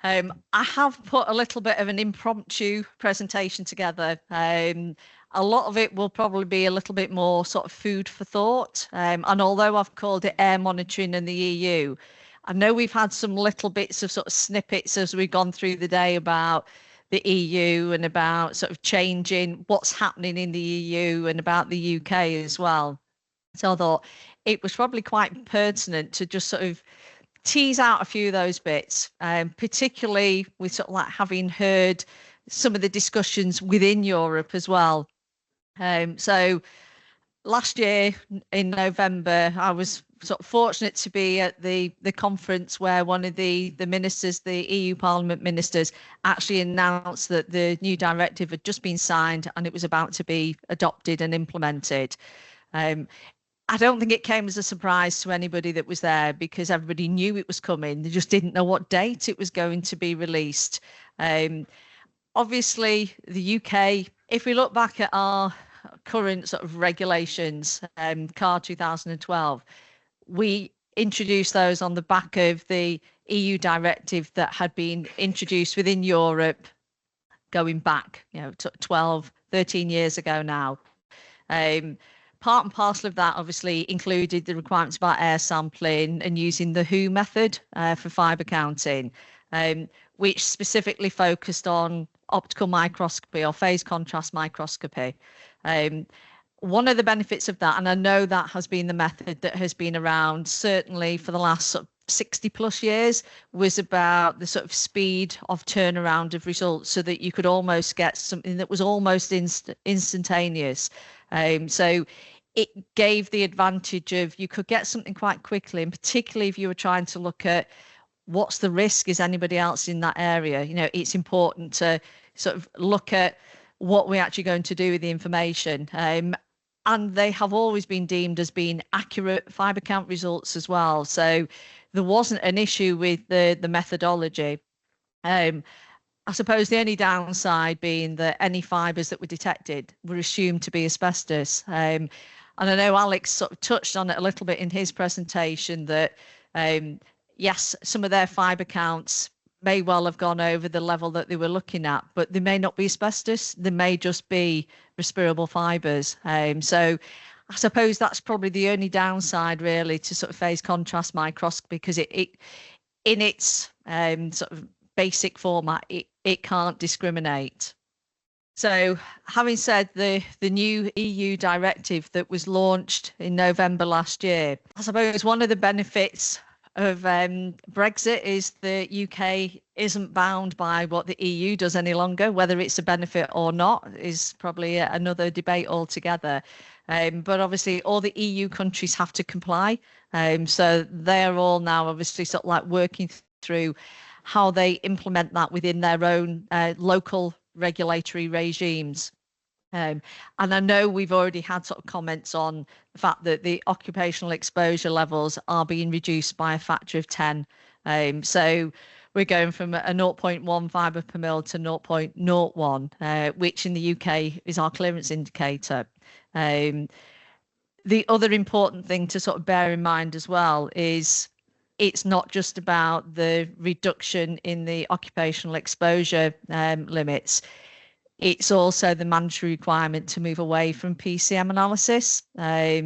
I have put a little bit of an impromptu presentation together. A lot of it will probably be a little bit more sort of food for thought. And although I've called it air monitoring in the EU, I know we've had some little bits of sort of snippets as we've gone through the day about the EU and about sort of changing what's happening in the EU and about the UK as well. So I thought it was probably quite pertinent to just sort of tease out a few of those bits, particularly with sort of like having heard some of the discussions within Europe as well. So last year in November, I was sort of fortunate to be at the conference where one of the ministers, the EU Parliament ministers, actually announced that the new directive had just been signed and it was about to be adopted and implemented. I don't think it came as a surprise to anybody that was there because everybody knew it was coming. They just didn't know what date it was going to be released. Obviously, the UK, if we look back at our current sort of regulations, CAR 2012, we introduced those on the back of the EU directive that had been introduced within Europe going back, 12, 13 years ago now. Part and parcel of that obviously included the requirements about air sampling and using the WHO method for fibre counting, which specifically focused on optical microscopy or phase contrast microscopy. One of the benefits of that, and I know that has been the method that has been around certainly for the last sort of 60 plus years, was about the sort of speed of turnaround of results so that you could almost get something that was almost instantaneous. So it gave the advantage of you could get something quite quickly, and particularly if you were trying to look at what's the risk, is anybody else in that area? It's important to sort of look at what we're actually going to do with the information. And they have always been deemed as being accurate fibre count results as well. So there wasn't an issue with the methodology. I suppose the only downside being that any fibres that were detected were assumed to be asbestos. And I know Alex sort of touched on it a little bit in his presentation that, yes, some of their fibre counts may well have gone over the level that they were looking at, but they may not be asbestos. They may just be respirable fibres. So I suppose that's probably the only downside really to sort of phase contrast microscopy, because it in its sort of basic format, it can't discriminate. So having said the new EU directive that was launched in November last year, I suppose one of the benefits of Brexit is the UK isn't bound by what the EU does any longer. Whether it's a benefit or not is probably another debate altogether. But obviously all the EU countries have to comply. So they're all now obviously sort of like working through how they implement that within their own local regulatory regimes. And I know we've already had sort of comments on the fact that the occupational exposure levels are being reduced by a factor of 10. So we're going from a 0.1 fibre per mil to 0.01, which in the UK is our clearance indicator. The other important thing to sort of bear in mind as well is it's not just about the reduction in the occupational exposure limits. It's also the mandatory requirement to move away from PCM analysis.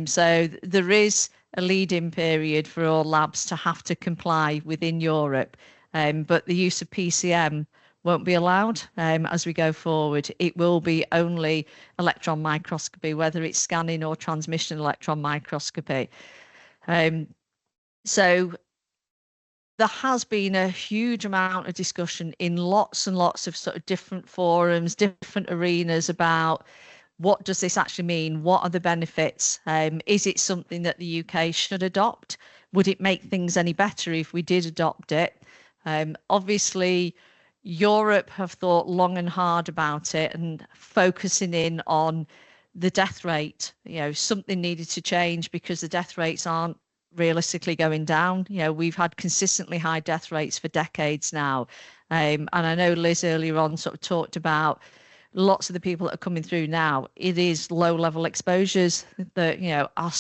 So there is a lead-in period for all labs to have to comply within Europe, but the use of PCM won't be allowed as we go forward. It will be only electron microscopy, whether it's scanning or transmission electron microscopy. So there has been a huge amount of discussion in lots and lots of sort of different forums, different arenas about what does this actually mean? What are the benefits? Is it something that the UK should adopt? Would it make things any better if we did adopt it? Obviously, Europe have thought long and hard about it and focusing in on the death rate. Something needed to change because the death rates aren't realistically going down. We've had consistently high death rates for decades now. And I know Liz earlier on sort of talked about lots of the people that are coming through now. It is low level exposures that, are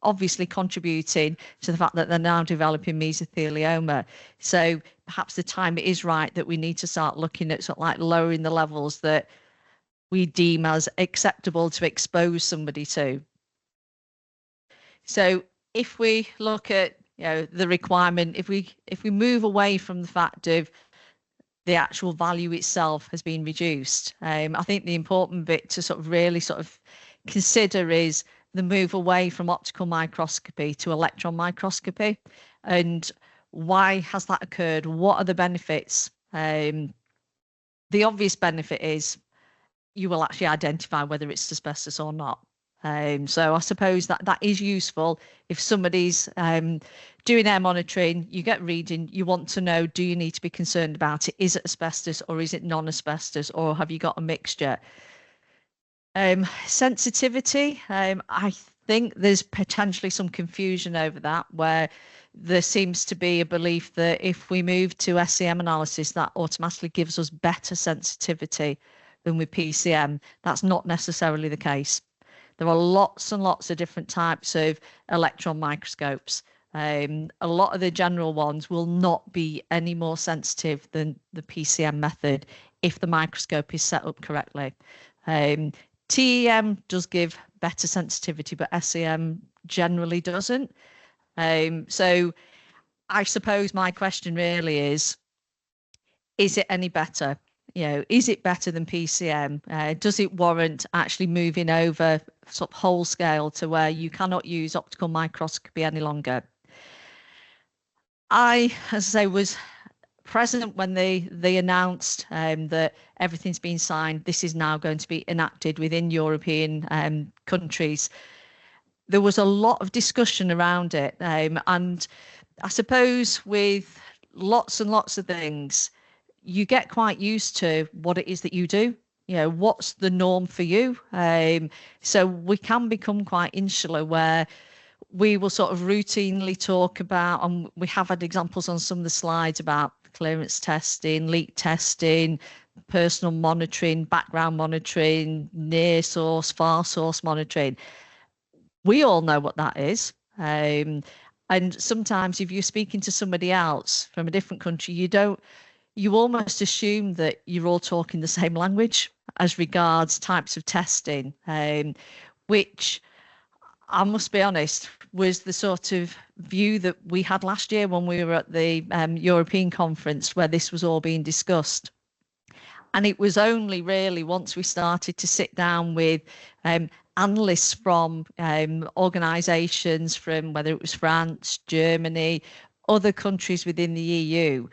obviously contributing to the fact that they're now developing mesothelioma. So perhaps the time is right that we need to start looking at sort of like lowering the levels that we deem as acceptable to expose somebody to. So if we look at the requirement, if we move away from the fact of the actual value itself has been reduced, I think the important bit to sort of really sort of consider is the move away from optical microscopy to electron microscopy. And why has that occurred? What are the benefits? The obvious benefit is you will actually identify whether it's asbestos or not. So I suppose that is useful if somebody's doing air monitoring, you get reading, you want to know, do you need to be concerned about it? Is it asbestos or is it non-asbestos, or have you got a mixture? Sensitivity, I think there's potentially some confusion over that, where there seems to be a belief that if we move to SEM analysis, that automatically gives us better sensitivity than with PCM. That's not necessarily the case. There are lots and lots of different types of electron microscopes. A lot of the general ones will not be any more sensitive than the PCM method if the microscope is set up correctly. TEM does give better sensitivity, but SEM generally doesn't. So I suppose my question really is it any better? Is it better than PCM? Does it warrant actually moving over sort of whole scale to where you cannot use optical microscopy any longer? I, as I say, was present when they announced that everything's been signed. This is now going to be enacted within European countries. There was a lot of discussion around it. And I suppose with lots and lots of things, you get quite used to what it is that you do. What's the norm for you? So we can become quite insular, where we will sort of routinely talk about, and we have had examples on some of the slides about clearance testing, leak testing, personal monitoring, background monitoring, near source, far source monitoring. We all know what that is. And sometimes if you're speaking to somebody else from a different country, you almost assume that you're all talking the same language as regards types of testing, which I must be honest, was the sort of view that we had last year when we were at the European conference where this was all being discussed. And it was only really once we started to sit down with analysts from organisations from whether it was France, Germany, other countries within the EU,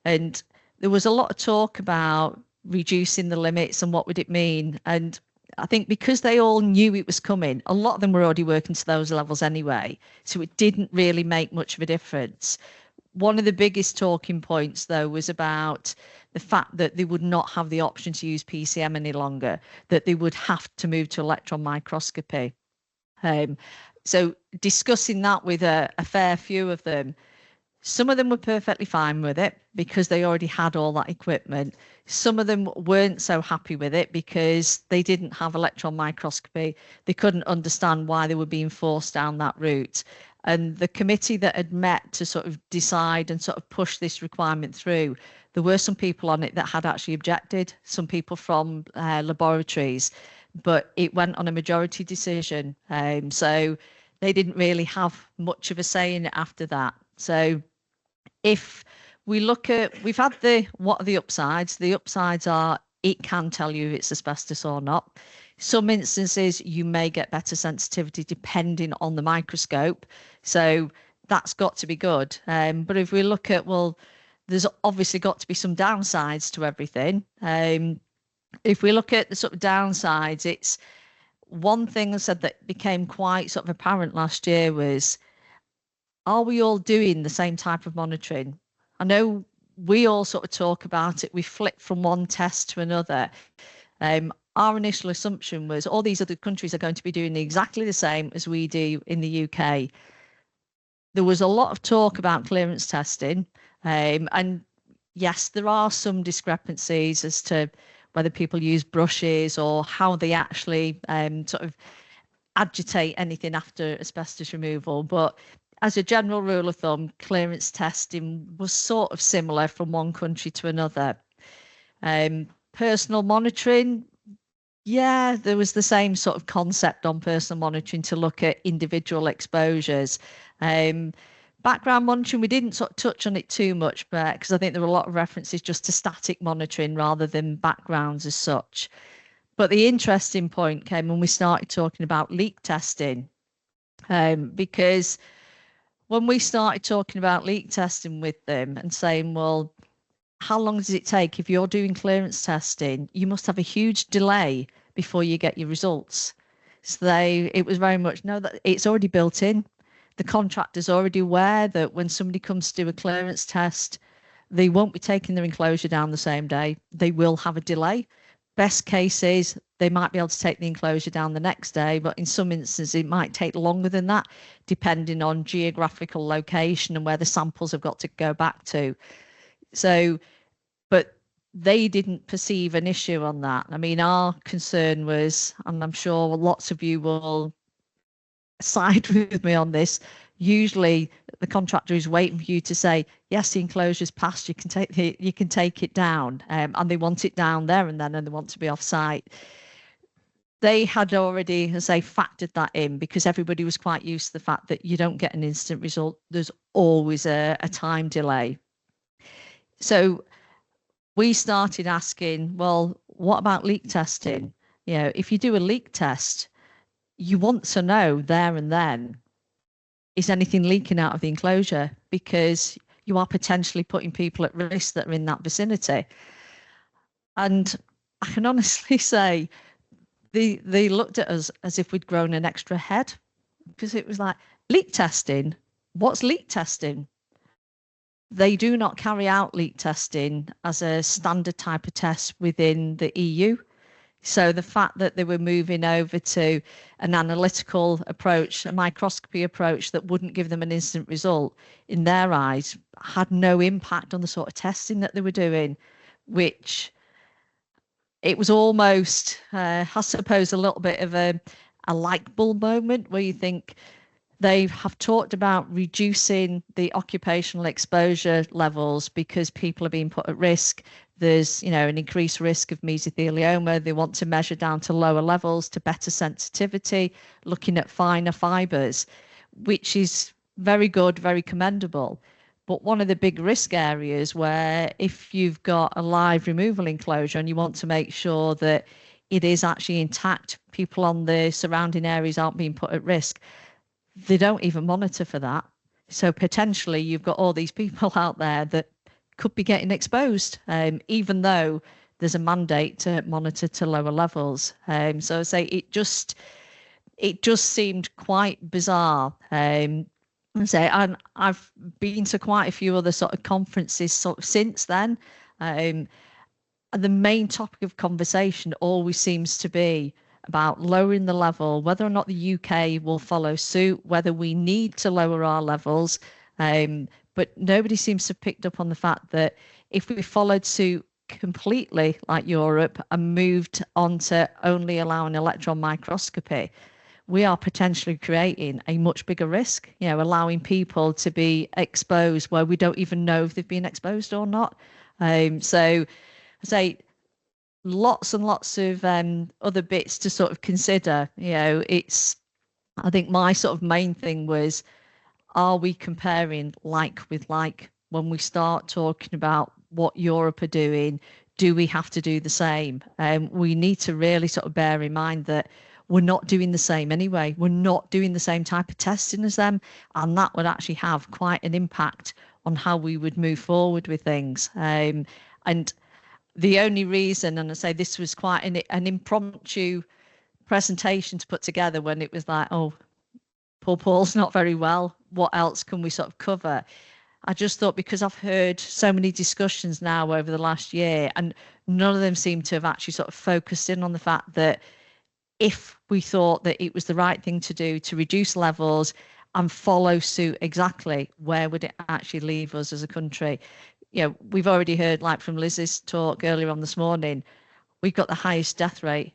and there was a lot of talk about reducing the limits and what would it mean. And I think because they all knew it was coming, a lot of them were already working to those levels anyway, so it didn't really make much of a difference. One of the biggest talking points, though, was about the fact that they would not have the option to use PCM any longer, that they would have to move to electron microscopy. So discussing that with a fair few of them, some of them were perfectly fine with it because they already had all that equipment. Some of them weren't so happy with it because they didn't have electron microscopy. They couldn't understand why they were being forced down that route. And the committee that had met to sort of decide and sort of push this requirement through, there were some people on it that had actually objected, some people from laboratories, but it went on a majority decision. So they didn't really have much of a say in it after that. So if we look at, we've had what are the upsides? The upsides are it can tell you if it's asbestos or not. Some instances you may get better sensitivity depending on the microscope. So that's got to be good. But if we look at, well, there's obviously got to be some downsides to everything. If we look at the sort of downsides, it's one thing I said that became quite sort of apparent last year was, are we all doing the same type of monitoring? I know we all sort of talk about it. We flip from one test to another. Our initial assumption was all these other countries are going to be doing exactly the same as we do in the UK. There was a lot of talk about clearance testing. And yes, there are some discrepancies as to whether people use brushes or how they actually sort of agitate anything after asbestos removal. But as a general rule of thumb, clearance testing was sort of similar from one country to another. Personal monitoring, yeah, there was the same sort of concept on personal monitoring to look at individual exposures. Background monitoring, we didn't sort of touch on it too much, but because I think there were a lot of references just to static monitoring rather than backgrounds as such. But the interesting point came when we started talking about leak testing, because when we started talking about leak testing with them and saying, well, how long does it take if you're doing clearance testing? You must have a huge delay before you get your results. So it was very much, no, that it's already built in. The contractor's already aware that when somebody comes to do a clearance test, they won't be taking their enclosure down the same day. They will have a delay. Best case is they might be able to take the enclosure down the next day, but in some instances it might take longer than that, depending on geographical location and where the samples have got to go back to. So, but they didn't perceive an issue on that. I mean, our concern was, and I'm sure lots of you will side with me on this, usually the contractor is waiting for you to say, yes, the enclosure's passed, you can take it down, and they want it down there and then, and they want to be off site. They had already, as I factored that in, because everybody was quite used to the fact that you don't get an instant result. There's always a time delay. So we started asking, well, what about leak testing? You know, if you do a leak test, you want to know there and then, is anything leaking out of the enclosure? Because you are potentially putting people at risk that are in that vicinity. And I can honestly say they looked at us as if we'd grown an extra head, because it was like, leak testing? What's leak testing? They do not carry out leak testing as a standard type of test within the EU. So the fact that they were moving over to an analytical approach, a microscopy approach that wouldn't give them an instant result, in their eyes, had no impact on the sort of testing that they were doing, which it was almost, I suppose, a little bit of a light bulb moment where you think, they have talked about reducing the occupational exposure levels because people are being put at risk. There's, an increased risk of mesothelioma. They want to measure down to lower levels to better sensitivity, looking at finer fibers, which is very good, very commendable. But one of the big risk areas where if you've got a live removal enclosure and you want to make sure that it is actually intact, people on the surrounding areas aren't being put at risk, they don't even monitor for that. So potentially you've got all these people out there that could be getting exposed, even though there's a mandate to monitor to lower levels. So I say it just seemed quite bizarre. And I've been to quite a few other sort of conferences since then. And the main topic of conversation always seems to be about lowering the level, whether or not the UK will follow suit, whether we need to lower our levels. But nobody seems to have picked up on the fact that if we followed suit completely like Europe and moved on to only allowing electron microscopy, we are potentially creating a much bigger risk, allowing people to be exposed where we don't even know if they've been exposed or not. So I say, lots and lots of other bits to sort of consider. I think my sort of main thing was, are we comparing like with like? When we start talking about what Europe are doing, do we have to do the same? We need to really sort of bear in mind that we're not doing the same anyway. We're not doing the same type of testing as them, and that would actually have quite an impact on how we would move forward with things. And the only reason, and I say this was quite an impromptu presentation to put together when it was like, oh, poor Paul's not very well, what else can we sort of cover? I just thought, because I've heard so many discussions now over the last year, and none of them seem to have actually sort of focused in on the fact that if we thought that it was the right thing to do to reduce levels and follow suit exactly, where would it actually leave us as a country? We've already heard, like from Liz's talk earlier on this morning, we've got the highest death rate,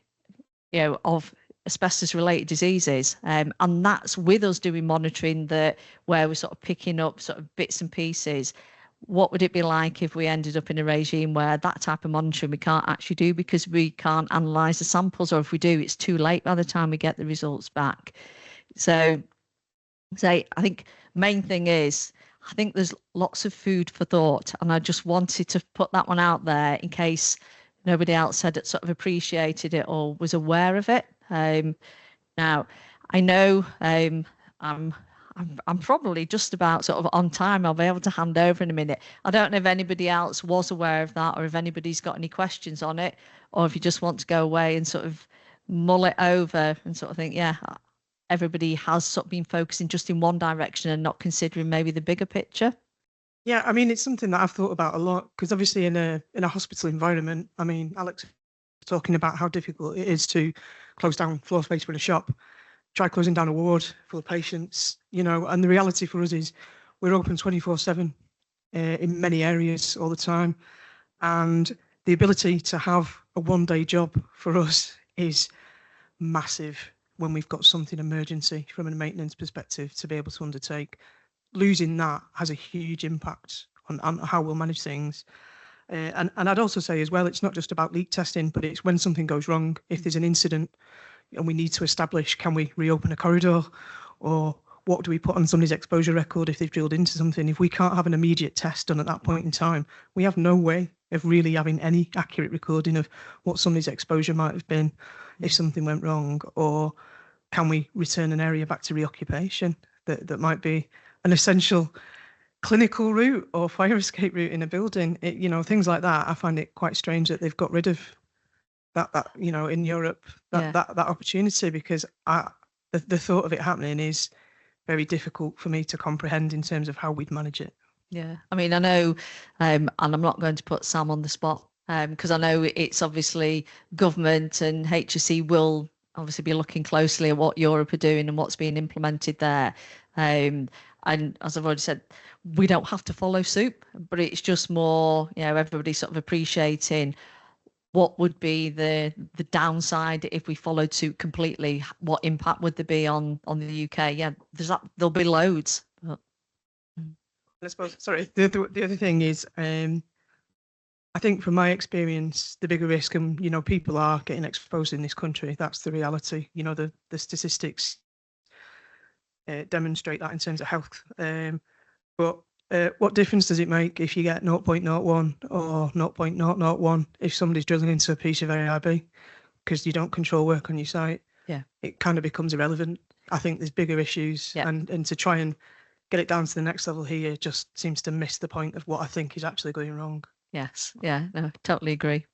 of asbestos-related diseases, and that's with us doing monitoring that where we're sort of picking up sort of bits and pieces. What would it be like if we ended up in a regime where that type of monitoring we can't actually do because we can't analyse the samples, or if we do, it's too late by the time we get the results back? So I think main thing is I think there's lots of food for thought, and I just wanted to put that one out there in case nobody else had sort of appreciated it or was aware of it. Now, I know I'm probably just about sort of on time. I'll be able to hand over in a minute. I don't know if anybody else was aware of that, or if anybody's got any questions on it, or if you just want to go away and sort of mull it over and sort of think, yeah, everybody has sort of been focusing just in one direction and not considering maybe the bigger picture. Yeah, I mean, it's something that I've thought about a lot, because obviously in a hospital environment, I mean, Alex was talking about how difficult it is to close down floor space for a shop, try closing down a ward full of patients, and the reality for us is we're open 24/7 in many areas all the time. And the ability to have a one-day job for us is massive when we've got something emergency from a maintenance perspective to be able to undertake. Losing that has a huge impact on how we'll manage things. And I'd also say as well, it's not just about leak testing, but it's when something goes wrong, if there's an incident and we need to establish, can we reopen a corridor, or what do we put on somebody's exposure record if they've drilled into something? If we can't have an immediate test done at that point in time, we have no way of really having any accurate recording of what somebody's exposure might have been if something went wrong, or can we return an area back to reoccupation that might be an essential clinical route or fire escape route in a building. Things like that. I find it quite strange that they've got rid of that in Europe, that opportunity, because the thought of it happening is very difficult for me to comprehend in terms of how we'd manage it. Yeah, I mean, I know, and I'm not going to put Sam on the spot, because I know it's obviously government and HSE will obviously be looking closely at what Europe are doing and what's being implemented there. And as I've already said, we don't have to follow suit, but it's just more, everybody sort of appreciating what would be the downside if we followed suit completely. What impact would there be on the UK? Yeah, there'll be loads. But... I suppose, sorry, the other thing is, I think from my experience, the bigger risk, and people are getting exposed in this country. That's the reality. The statistics demonstrate that in terms of health. But what difference does it make if you get 0.01 or 0.001 if somebody's drilling into a piece of AIB because you don't control work on your site? Yeah, it kind of becomes irrelevant. I think there's bigger issues, and to try and get it down to the next level here just seems to miss the point of what I think is actually going wrong. Yes, yeah, no, totally agree.